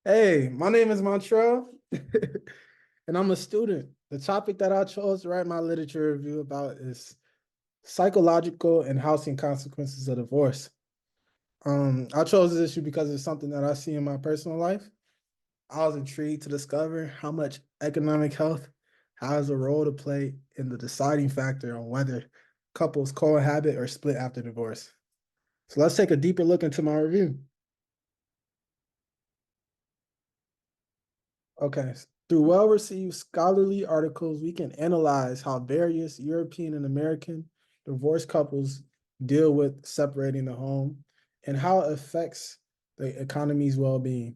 Hey, my name is Montreal, and I'm a student. The topic that I chose to write my literature review about is psychological and housing consequences of divorce. I chose this issue because it's something that I see in my personal life. I was intrigued to discover how much economic health has a role to play in the deciding factor on whether couples cohabit or split after divorce. So let's take a deeper look into my review. Okay. Through well-received scholarly articles, we can analyze how various European and American divorced couples deal with separating the home and how it affects the economy's well-being.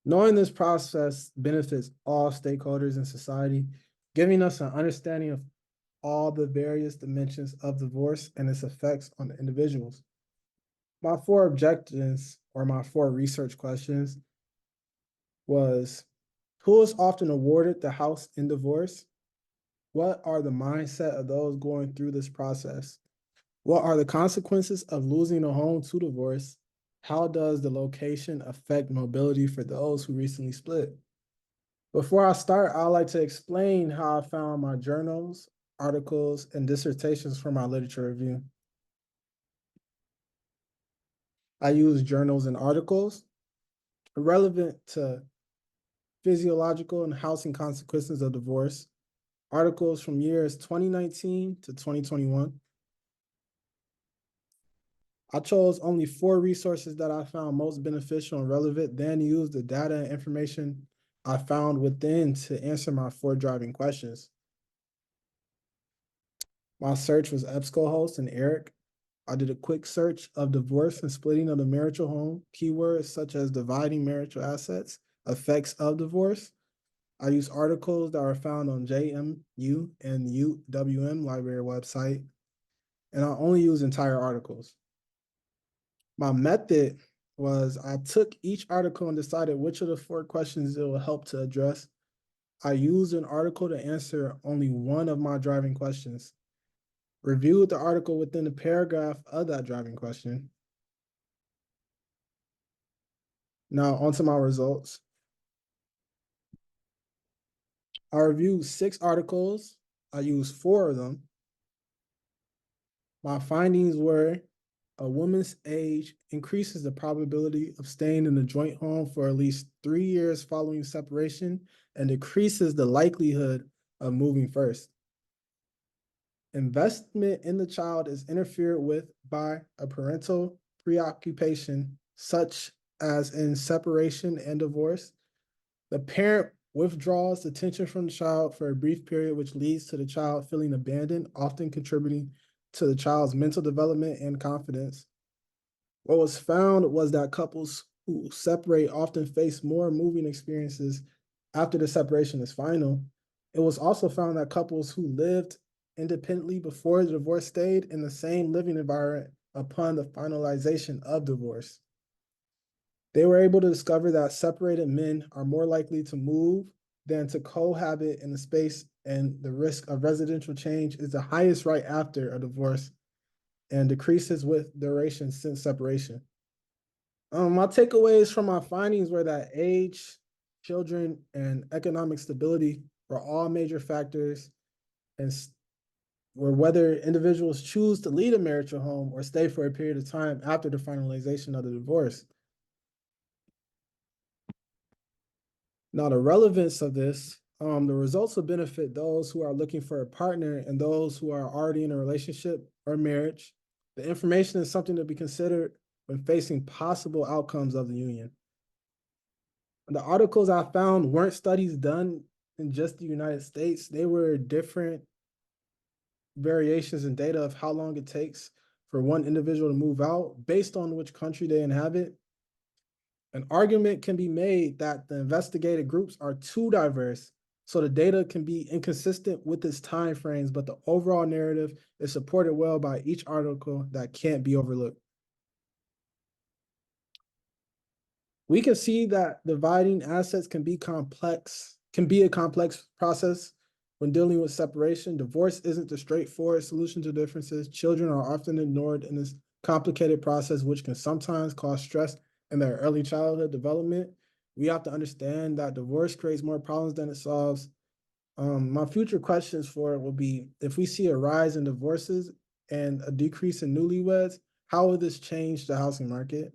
Knowing this process benefits all stakeholders in society, giving us an understanding of all the various dimensions of divorce and its effects on the individuals. My four objectives or my four research questions was who is often awarded the house in divorce? What are the mindset of those going through this process? What are the consequences of losing a home to divorce? How does the location affect mobility for those who recently split? Before I start, I'd like to explain how I found my journals, articles, and dissertations for my literature review. I use journals and articles relevant to physiological and housing consequences of divorce, articles from years 2019 to 2021. I chose only four resources that I found most beneficial and relevant, then used the data and information I found within to answer my four driving questions. My search was EBSCOhost and Eric. I did a quick search of divorce and splitting of the marital home, keywords such as dividing marital assets, effects of divorce. I use articles that are found on JMU and UWM library website, and I only use entire articles. My method was I took each article and decided which of the four questions it will help to address. I used an article to answer only one of my driving questions, reviewed the article within the paragraph of that driving question. Now, onto my results. I reviewed six articles. I used four of them. My findings were a woman's age increases the probability of staying in the joint home for at least 3 years following separation and decreases the likelihood of moving first. Investment in the child is interfered with by a parental preoccupation, such as in separation and divorce. The parent withdraws attention from the child for a brief period, which leads to the child feeling abandoned, often contributing to the child's mental development and confidence. What was found was that couples who separate often face more moving experiences after the separation is final. It was also found that couples who lived independently before the divorce stayed in the same living environment upon the finalization of divorce. They were able to discover that separated men are more likely to move than to cohabit in the space, and the risk of residential change is the highest right after a divorce and decreases with duration since separation. My takeaways from my findings were that age, children, and economic stability were all major factors, and were whether individuals choose to leave a marital home or stay for a period of time after the finalization of the divorce. Now, the relevance of this, the results will benefit those who are looking for a partner and those who are already in a relationship or marriage. The information is something to be considered when facing possible outcomes of the union. The articles I found weren't studies done in just the United States. They were different variations in data of how long it takes for one individual to move out based on which country they inhabit. An argument can be made that the investigated groups are too diverse, so the data can be inconsistent with its timeframes, but the overall narrative is supported well by each article that can't be overlooked. We can see that dividing assets can be a complex process when dealing with separation. Divorce isn't a straightforward solution to differences. Children are often ignored in this complicated process, which can sometimes cause stress in their early childhood development. we have to understand that divorce creates more problems than it solves. My future questions for it will be, if we see a rise in divorces and a decrease in newlyweds, how will this change the housing market?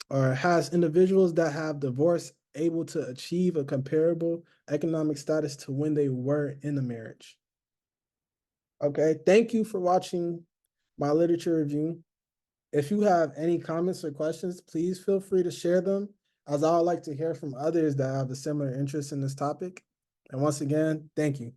Or has individuals that have divorced able to achieve a comparable economic status to when they were in a marriage? Okay, thank you for watching my literature review. If you have any comments or questions, please feel free to share them, as I would like to hear from others that have a similar interest in this topic. And once again, thank you.